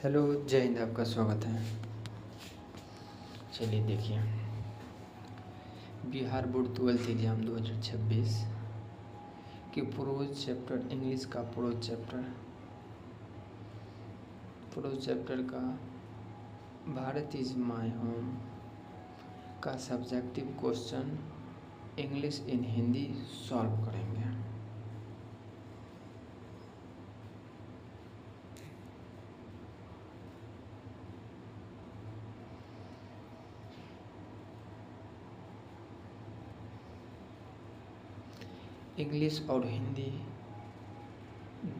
Hello, जय हिंद। आपका स्वागत है। चलिए देखिए, बिहार बोर्ड 12th एग्ज़ाम 2026 के प्रोज चैप्टर इंग्लिश का प्रोज चैप्टर का भारत इज़ माय होम का subjective question English in Hindi solve करेंगे। इंग्लिश और हिंदी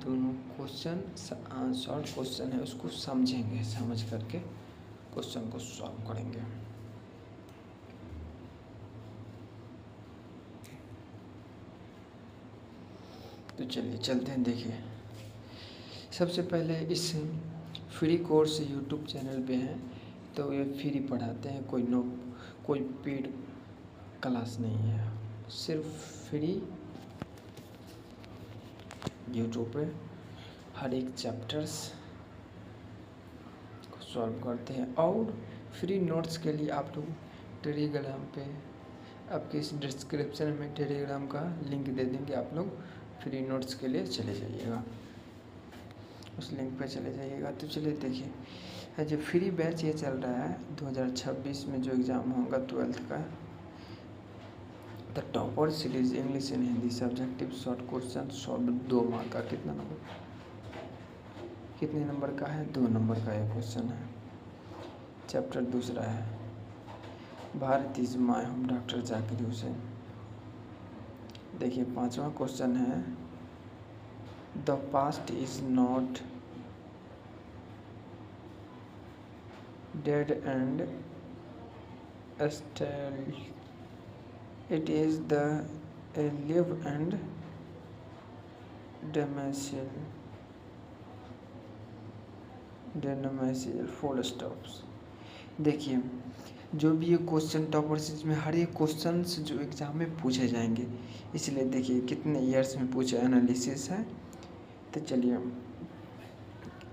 दोनों क्वेश्चन शॉर्ट क्वेश्चन है, उसको समझेंगे, समझ करके क्वेश्चन को सॉल्व करेंगे। तो चलिए चलते हैं। देखिए, सबसे पहले इस फ्री कोर्स यूट्यूब चैनल पे है, तो ये फ्री पढ़ाते हैं। कोई पेड क्लास नहीं है, सिर्फ फ्री यूट्यूब पे हर एक चैप्टर्स को सॉल्व करते हैं। और फ्री नोट्स के लिए आप लोग टेलीग्राम पे, आपके इस डिस्क्रिप्शन में टेलीग्राम का लिंक दे देंगे। आप लोग फ्री नोट्स के लिए चले जाइएगा, उस लिंक पे चले जाइएगा। तो चलिए देखिए, जो फ्री बैच ये चल रहा है 2026 में जो एग्ज़ाम होगा 12th का, the topper series English and Hindi subjective short question solve 2 mark का। कितने नंबर का है? 2 नंबर का ये क्वेश्चन है। चैप्टर दूसरा है Bharat is my home, doctor Zakir Hussain. देखिए, 5वां क्वेश्चन है the past is not dead and still it is the live and denominational full stops। देखिए, जो भी ये क्वेश्चन टॉपर सीरीज में हर एक क्वेश्चन जो एग्ज़ाम में पूछे जाएंगे, इसलिए देखिए कितने ईयर्स में पूछे एनालिसिस है। तो चलिए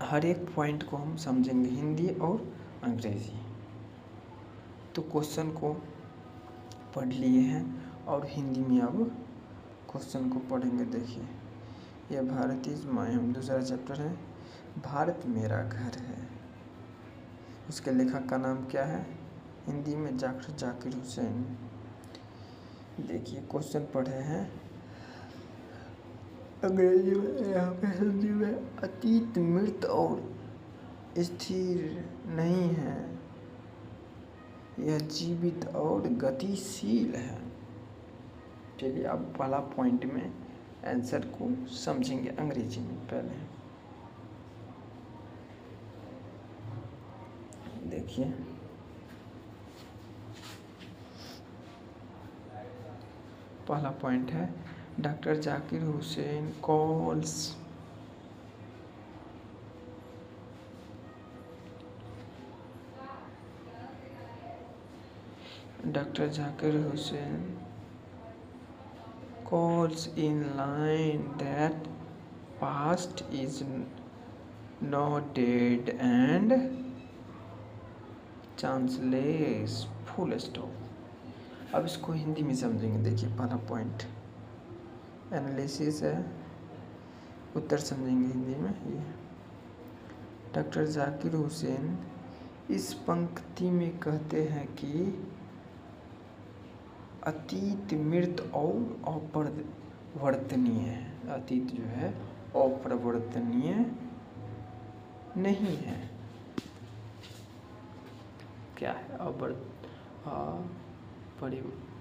हर एक पॉइंट को हम समझेंगे, हिंदी और अंग्रेज़ी। तो क्वेश्चन को पढ़ लिए हैं और हिंदी में अब क्वेश्चन को पढ़ेंगे। देखिए, यह भारत इज माय होम दूसरा चैप्टर है, भारत मेरा घर है। इसके लेखक का नाम क्या है? हिंदी में डॉक्टर जाकिर हुसैन। देखिए, क्वेश्चन पढ़े हैं अंग्रेजी में, यहाँ पे हिंदी में अतीत मृत और स्थिर नहीं है, यह जीवित और गतिशील है। चलिए अब पहला पॉइंट में आंसर को समझेंगे अंग्रेजी में। पहले देखिए, पहला पॉइंट है doctor Zakir Hussain calls Dr. Zakir Hussain calls in line that past is not dead and chanceless full stop। अब इसको हिंदी में समझेंगे। देखिए, पहला पॉइंट एनालिसिस है, उत्तर समझेंगे हिंदी में। ये डॉक्टर जाकिर हुसैन इस पंक्ति में कहते हैं कि अतीत मृत और अपरिवर्तनीय है। अतीत जो है अपरिवर्तनीय नहीं है। क्या है?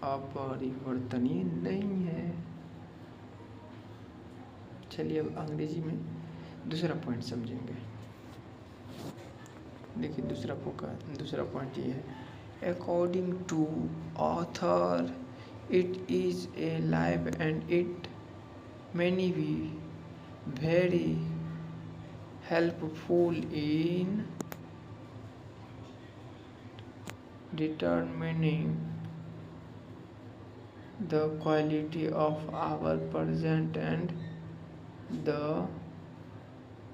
अपरिवर्तनीय नहीं है। चलिए अब अंग्रेजी में दूसरा पॉइंट समझेंगे। देखिए, दूसरा पॉइंट ये है, according to author it is a live and it may be very helpful in determining the quality of our present and the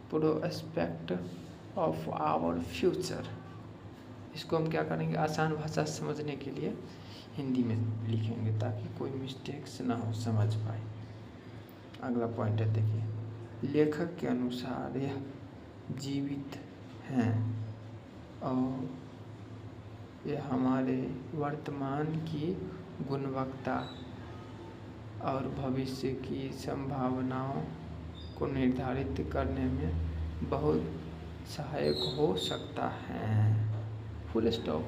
prospect of our future. इसको हम क्या करेंगे, आसान भाषा समझने के लिए हिंदी में लिखेंगे ताकि कोई मिस्टेक्स ना हो, समझ पाए। अगला पॉइंट है, देखिए, लेखक के अनुसार यह जीवित हैं और यह हमारे वर्तमान की गुणवत्ता और भविष्य की संभावनाओं को निर्धारित करने में बहुत सहायक हो सकता है। Full stop.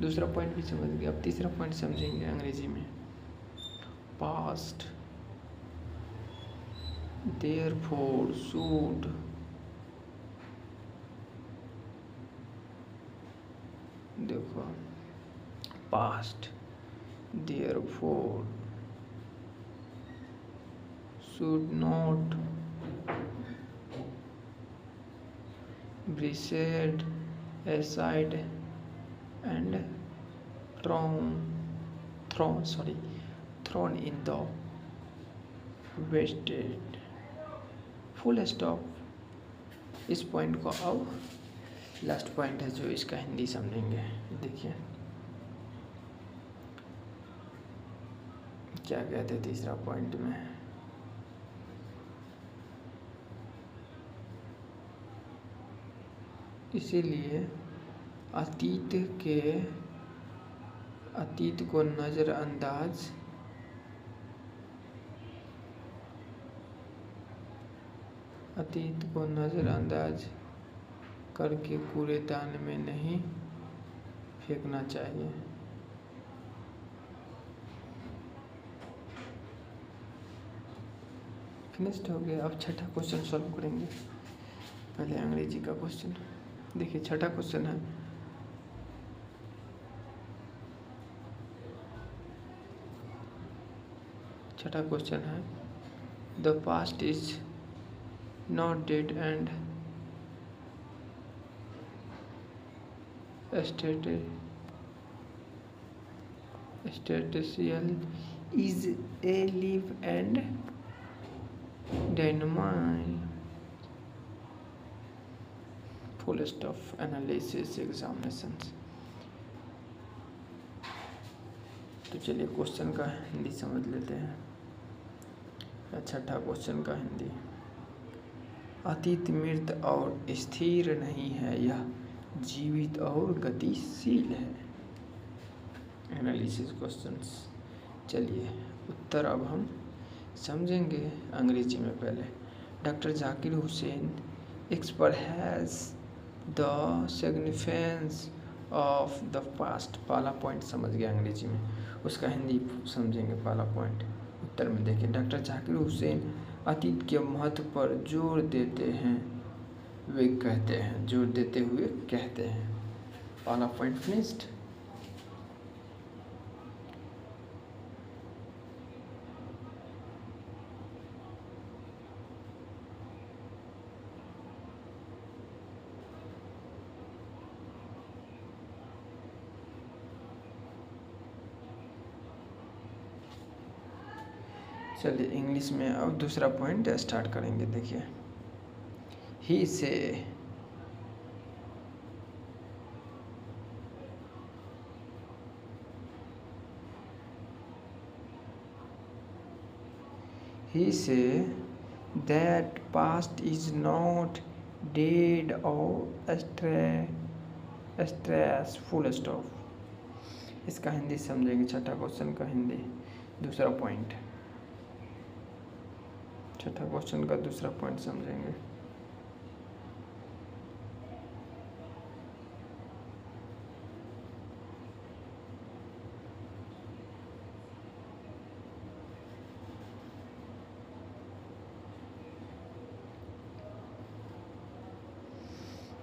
दूसरा पॉइंट भी समझ गए, अब तीसरा पॉइंट समझेंगे अंग्रेजी में। पास्ट, देयरफॉर, शुड, देखो, past, therefore, should not, be set aside and thrown in the wasted। Full stop. इस पॉइंट को अब लास्ट पॉइंट है जो इसका हिंदी समझेंगे। देखिए क्या कहते हैं तीसरा पॉइंट में, इसीलिए अतीत को नज़रअंदाज करके कूड़ेदान में नहीं फेंकना चाहिए। फिनिश्ड हो गया। अब छठा क्वेश्चन सॉल्व करेंगे। पहले अंग्रेजी का क्वेश्चन देखिए। छठा क्वेश्चन है, the past is not dead and statistical is a live and dynamite. Full stop. Analysis, examinations. तो चलिए क्वेश्चन का हिंदी समझ लेते हैं। छठा क्वेश्चन का हिंदी, अतीत मृत और स्थिर नहीं है, यह जीवित और गतिशील है। Analysis questions. चलिए उत्तर अब हम समझेंगे अंग्रेजी में। पहले, doctor Zakir Hussain express the significance of the past. पहला पॉइंट समझ गया अंग्रेजी में, उसका हिंदी समझेंगे। पहला पॉइंट उत्तर में देखिए, डॉक्टर जाकिर हुसैन अतीत के महत्व पर जोर देते हुए कहते हैं। पहला पॉइंट फिनिश्ड। चलिए इंग्लिश में अब दूसरा पॉइंट स्टार्ट करेंगे। देखिए, ही से that past is not dead or stress। Full stop. इसका हिंदी समझेंगे। छठा क्वेश्चन का हिंदी, दूसरा पॉइंट। छठा क्वेश्चन का दूसरा पॉइंट समझेंगे।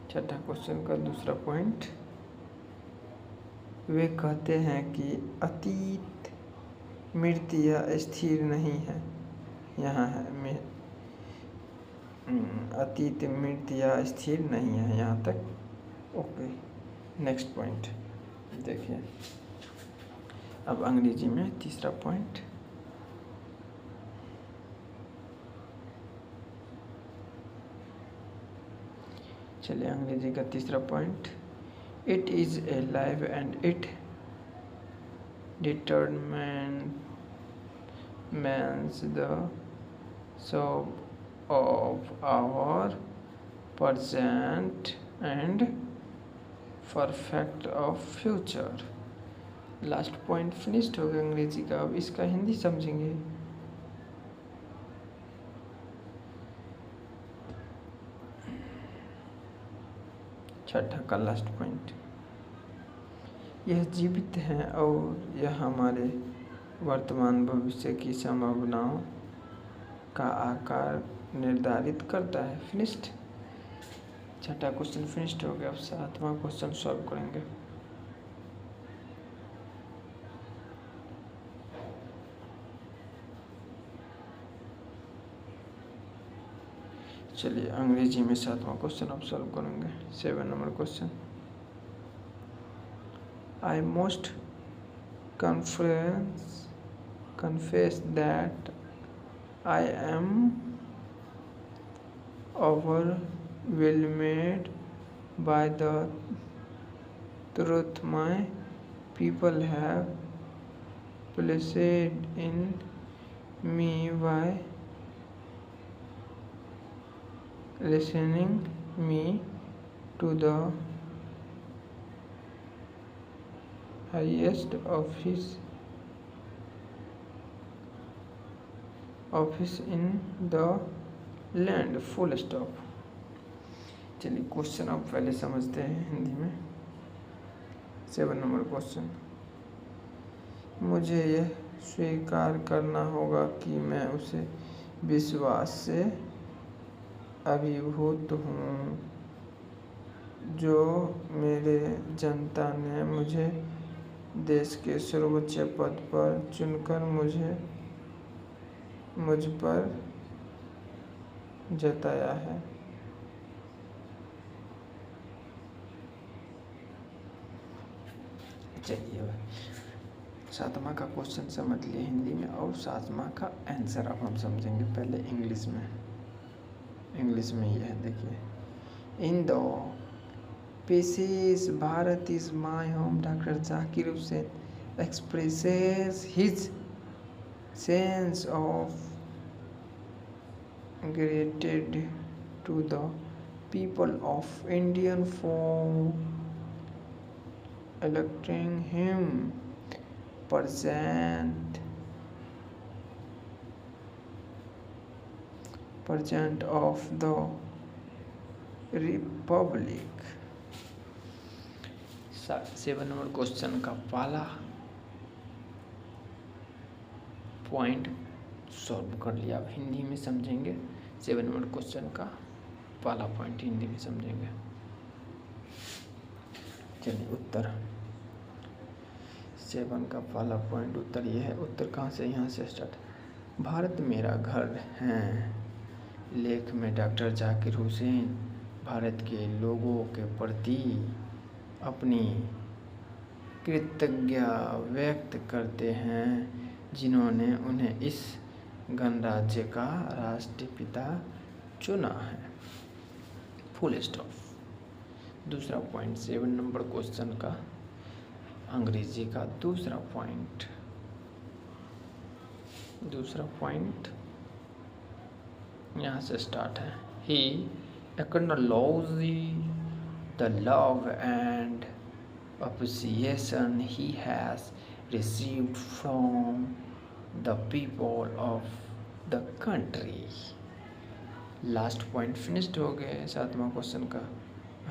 छठा क्वेश्चन का दूसरा पॉइंट, वे कहते हैं कि अतीत मृत या स्थिर नहीं है। यहाँ है अतीत मृत या स्थिर नहीं है, यहाँ तक ओके। नेक्स्ट पॉइंट देखिए अब अंग्रेजी में तीसरा पॉइंट, चलिए अंग्रेजी का तीसरा point, it is a live and it determines the scope of our present and perfect of future। Last point finished हो गया अंग्रेजी का। अब इसका हिंदी समझेंगे। छठा का लास्ट पॉइंट, यह जीवित है और यह हमारे वर्तमान भविष्य की संभावनाओं का आकार निर्धारित करता है। फिनिश्ड, छठा क्वेश्चन फिनिश्ड हो गया। अब सातवां क्वेश्चन सॉल्व करेंगे। चलिए अंग्रेजी में सातवां क्वेश्चन अब सॉल्व करेंगे। 7 number question, I most confess that I am overwhelmed by the truth my people have placed in me by listening me to the highest office in the land, full stop. चलिए question अब पहले समझते हैं हिंदी में। 7 number question, मुझे यह स्वीकार करना होगा कि मैं उसे विश्वास से अभिभूत हूँ जो मेरे जनता ने मुझे देश के सर्वोच्च पद पर चुनकर मुझ पर जताया है। चलिए सातवां का क्वेश्चन समझ लिए हिंदी में और सातवां का आंसर अब हम समझेंगे पहले इंग्लिश में। इंग्लिश में यह देखिए, in the pieces Bharat is my home, Dr. Zakir Hussain expresses his sense of gratitude to the people of India for electing him president of the Republic। 7 number question का पहला point solve कर लिया। अब हिंदी में समझेंगे। 7 number question का पहला point Hindi में समझेंगे। चलिए उत्तर 7 का पहला पॉइंट उत्तर यह है। उत्तर कहाँ से, यहाँ से स्टार्ट। भारत मेरा घर है लेख में डॉक्टर जाकिर हुसैन भारत के लोगों के प्रति अपनी कृतज्ञता व्यक्त करते हैं जिन्होंने उन्हें इस गणराज्य का राष्ट्रपिता चुना है, फुल स्टॉप। दूसरा पॉइंट 7 नंबर क्वेश्चन का अंग्रेजी का दूसरा पॉइंट यहाँ से स्टार्ट है। ही acknowledges the love and appreciation he has received from the people of the country। Last point finished हो गए 7वां क्वेश्चन का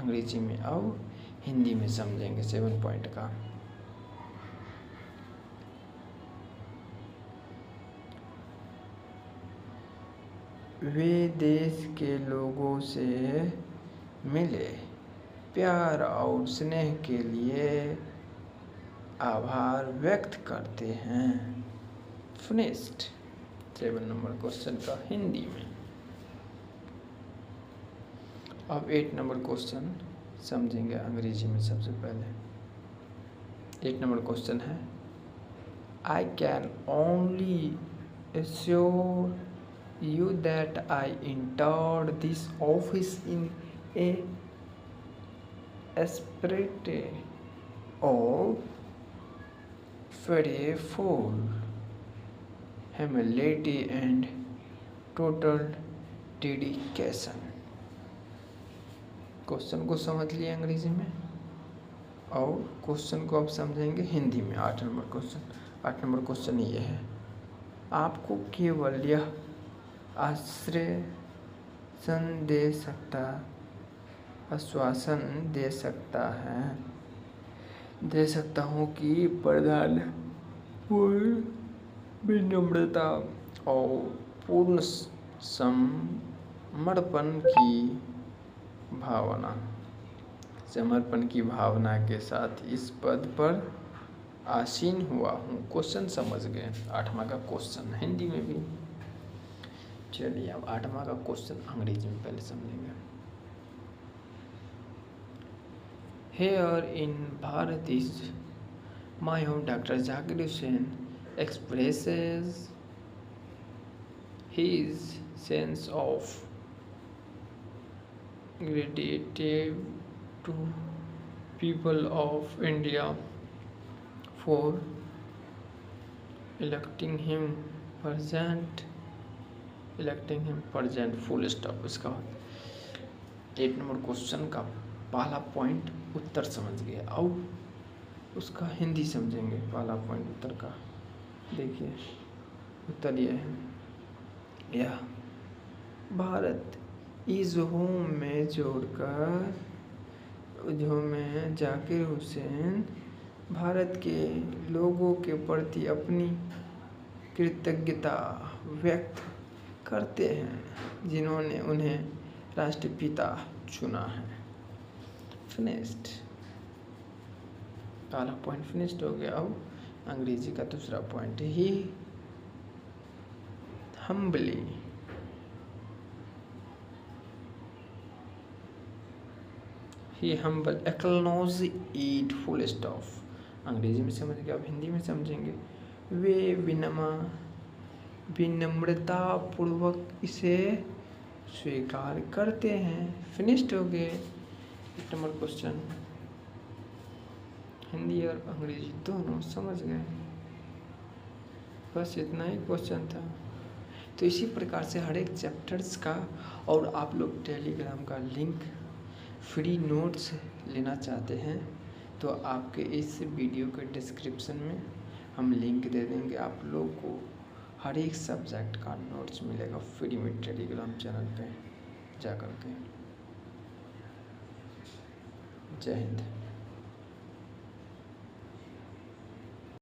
अंग्रेजी में। अब हिंदी में समझेंगे 7 पॉइंट का। वे देश के लोगों से मिले प्यार और स्नेह के लिए आभार व्यक्त करते हैं, फिनिश्ड। 7 नंबर क्वेश्चन का हिंदी में। अब 8 नंबर क्वेश्चन समझेंगे अंग्रेजी में सबसे पहले। 8 नंबर क्वेश्चन है, I can only assure you that I entered this office in a spirit of prayerful humility and total dedication. Question को समझ लिया अंग्रेजी में और क्वेश्चन को आप समझेंगे हिंदी में। 8 नंबर क्वेश्चन ये है, आपको केवल यह आश्वासन दे सकता हूँ कि प्रधानमंत्री विनम्रता और पूर्ण समर्पण की भावना के साथ इस पद पर आसीन हुआ हूँ। क्वेश्चन समझ गए? 8वां का क्वेश्चन हिंदी में भी। चलिए अब 8वां का क्वेश्चन अंग्रेजी में पहले समझेंगे। Here in Bharat is my home, Dr. Zakir Hussain expresses his sense of gratitude to people of India for electing him present, full stop। इसका 8 नंबर क्वेश्चन का पहला पॉइंट उत्तर समझ गए, अब उसका हिंदी समझेंगे। पहला पॉइंट उत्तर का देखिए, उत्तर यह है, यह भारत इस होम में जोड़कर जो में जाकिर हुसैन भारत के लोगों के प्रति अपनी कृतज्ञता व्यक्त करते हैं जिन्होंने उन्हें राष्ट्रपिता चुना है। फिनिश्ड, पहला पॉइंट फिनिश्ड हो गया। अब अंग्रेजी का दूसरा point, he humble acknowledge it, full stop. अंग्रेजी में समझ गए, अब हिंदी में समझेंगे। वे विनम्रता पूर्वक इसे स्वीकार करते हैं। फिनिश्ड हो गए 8 नंबर क्वेश्चन, हिंदी और अंग्रेजी दोनों समझ गए। बस इतना ही क्वेश्चन था। तो इसी प्रकार से हर एक चैप्टर्स का, और आप लोग टेलीग्राम का लिंक फ्री नोट्स लेना चाहते हैं तो आपके इस वीडियो के डिस्क्रिप्शन में हम लिंक दे देंगे। आप लोग को हर एक सब्जेक्ट का नोट्स मिलेगा फ्री में टेलीग्राम चैनल पे जा कर के। जय हिंद।